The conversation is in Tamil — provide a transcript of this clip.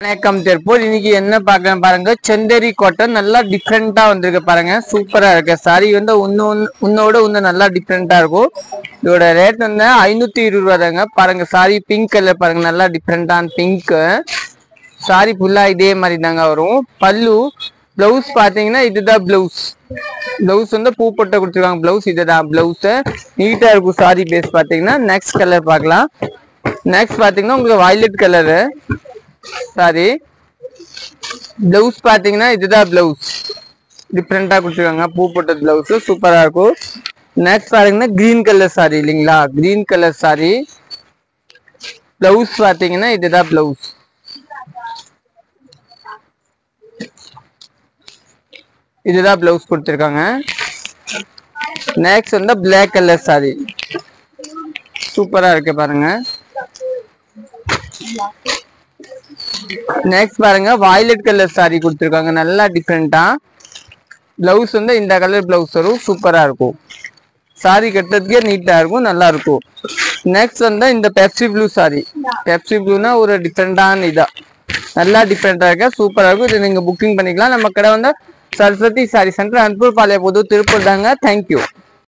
வணக்கம் திருப்பூர். இன்னைக்கு என்ன பார்க்கலாம் பாருங்க. செந்தேரி காட்டன் நல்லா டிஃப்ரெண்டா வந்திருக்கு பாருங்க. சூப்பரா இருக்கு. சாரி வந்து உன்னோட நல்லா டிஃப்ரெண்டா இருக்கும். இதோட ரேட் வந்து 520 தாங்க. பாருங்க சாரி பிங்க் கலர் பாருங்க, நல்லா டிஃப்ரெண்டான பிங்க். சாரி ஃபுல்லா இதே மாதிரி தாங்க வரும். பல்லு பிளவுஸ் பாத்தீங்கன்னா இதுதான் பிளவுஸ். பிளவுஸ் வந்து பூ போட்டு கொடுத்துருக்காங்க. பிளவுஸ் இதுதான் பிளவுஸ். நீட்டா இருக்கும் சாரி பேஸ் பாத்தீங்கன்னா. நெக்ஸ்ட் கலர் பார்க்கலாம். நெக்ஸ்ட் பாத்தீங்கன்னா உங்களுக்கு வயலட் கலரு சாரி. பிளவுஸ் பாத்தீங்கன்னா இதுதான் பிளவுஸ். டிஃப்ரெண்டா கொடுத்துருக்காங்க. பூ போட்ட பிளவுஸ் சூப்பரா இருக்கும். நெக்ஸ்ட் பாத்தீங்கன்னா கிரீன் கலர் சாரி இல்லைங்களா, கிரீன் கலர் சாரி. பிளவுஸ் பாத்தீங்கன்னா இதுதான் பிளவுஸ். இதுதான் பிளவுஸ் கொடுத்துருக்காங்க. நெக்ஸ்ட் வந்து பிளாக் கலர் சாரி. சூப்பரா இருக்கு பாருங்க. நெக்ஸ்ட் பாருங்க வயலட் கலர் சாரி கொடுத்துருக்காங்க. நல்லா டிஃப்ரெண்டா. பிளவுஸ் வந்து இந்த கலர் பிளவுஸ் வரும். சூப்பரா இருக்கும். சாரி கட்டுறதுக்கே நீட்டா இருக்கும், நல்லா இருக்கும். நெக்ஸ்ட் வந்து இந்த பெப்சி ப்ளூ சாரி. பெப்சி ப்ளூனா ஒரு டிஃப்ரெண்டான இதா நல்லா டிஃப்ரெண்டா இருக்கு. சூப்பரா இருக்கும். இது நீங்க புக்கிங் பண்ணிக்கலாம். நம்ம கடை வந்து சரஸ்வதி சாரி சென்டர், அன்பூர் பாளைய புது திருப்பூர் தாங்க. தேங்க்யூ.